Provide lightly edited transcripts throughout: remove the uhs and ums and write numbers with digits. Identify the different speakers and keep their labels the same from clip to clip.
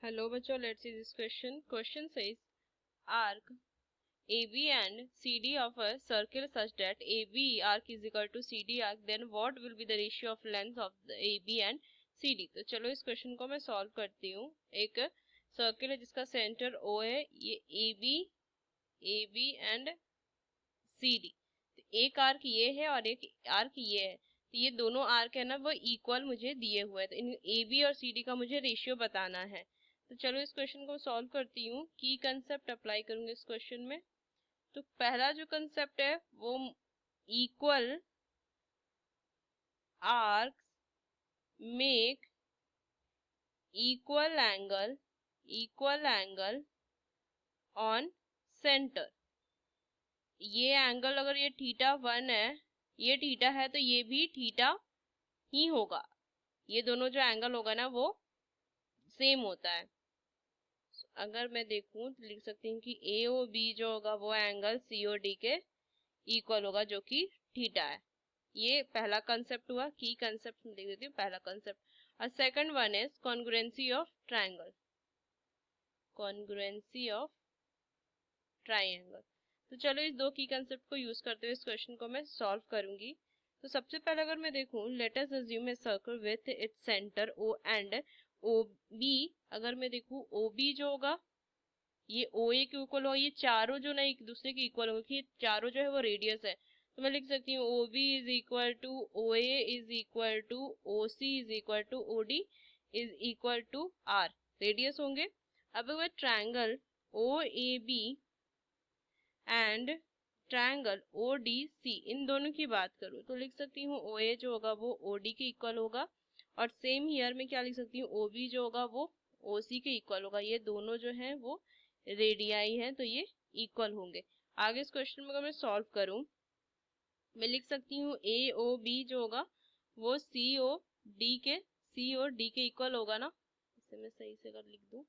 Speaker 1: Hello बच्चों, let's see this question. Question says arc AB and CD of a circle such that AB arc is equal to CD arc. Then what will be the ratio of length of the AB and CD? तो चलो इस question को मैं solve करती हूँ. एक circle है जिसका सेंटर O है, ये AB एंड CD. तो एक आर्क ये है और एक आर्क ये है. तो ये दोनों आर्क है ना, वो इक्वल मुझे दिए हुए हैं. तो इन AB और CD का मुझे रेशियो बताना है. तो चलो इस क्वेश्चन को सॉल्व करती हूँ. की कंसेप्ट अप्लाई करूंगी इस क्वेश्चन में. तो पहला जो कंसेप्ट है वो equal arcs make equal angle on centre. ये एंगल अगर ये θ1 है, ये थीटा है, तो ये भी थीटा ही होगा. ये दोनों जो एंगल होगा ना वो सेम होता है. अगर मैं देखूं तो लिख सकती हूँ कि AOB जो होगा वो एंगल COD के इक्वल होगा, जो कि थीटा है. ये पहला कंसेप्ट हुआ. की कंसेप्ट में लिख देती हूँ पहला कंसेप्ट. और second one is congruency of triangle. Congruency of triangle. तो चलो इस दो की कंसेप्ट को यूज करते हुए इस क्वेश्चन को मैं सॉल्व करूंगी. तो सबसे पहले अगर मैं देखूं, let us assume a circle with its centre O and OB. अगर मैं देखूं OB जो होगा ये OA के इक्वल हो, ये चारों जो ना एक दूसरे के इक्वल होंगे, ये चारों जो है वो रेडियस है. तो मैं लिख सकती हूँ OB is equal to OA is equal to OC is equal to OD is equal to R. Radius होंगे. अब अगर triangle OAB and triangle ODC इन दोनों की बात करूँ तो लिख सकती हूँ OA जो होगा वो OD के इक्वल होगा. और सेम हियर में क्या लिख सकती हूँ, OB जो होगा वो OC के इक्वल होगा. ये दोनों जो है वो रेडियाई है, तो ये इक्वल होंगे. आगे इस क्वेश्चन में अगर मैं सॉल्व करूं, मैं लिख सकती हूँ AOB जो होगा वो COD के इक्वल होगा ना. इसे मैं सही से अगर लिख दूं,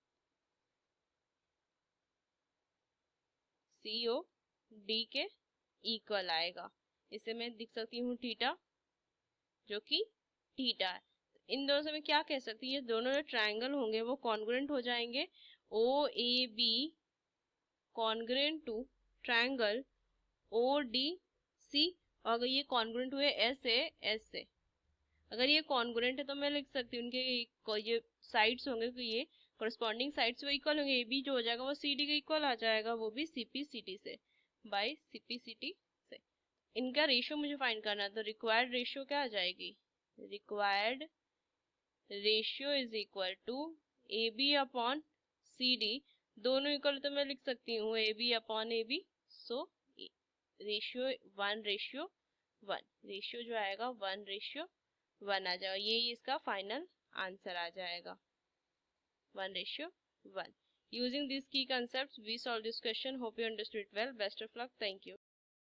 Speaker 1: COD के इक्वल आएगा. इसे मैं लिख सकती हूँ थीटा, जो कि थीटा है. इन दोनों से मैं क्या कह सकती हूँ, ये दोनों जो ट्रायंगल होंगे वो कॉन्ग्रुएंट हो जाएंगे. OAB congruent to triangle ODC. और अगर ये कॉन्ग्रुएंट हुए S से, अगर ये कॉन्ग्रुएंट है तो मैं लिख सकती हूँ उनके ये साइड्स होंगे कि ये कॉरस्पॉन्डिंग साइड्स वो इक्वल होंगे. AB जो हो जाएगा वो CD के इक्वल आ जाएगा, वो भी CPCT से बाय CPCT से. इनका रेशियो मुझे फाइंड करना है. तो रिक्वायर्ड रेशियो क्या आ जाएगी, required ratio is equal to AB upon CD. दोनों इक्वल तो मैं लिख सकती हूँ AB upon AB. So ratio 1:1. Ratio जो आएगा 1:1 आ जाएगा. ये इसका फाइनल आंसर आ जाएगा 1:1. Using these key concepts, we solve this question. Hope you understood it well. Best of luck. Thank you.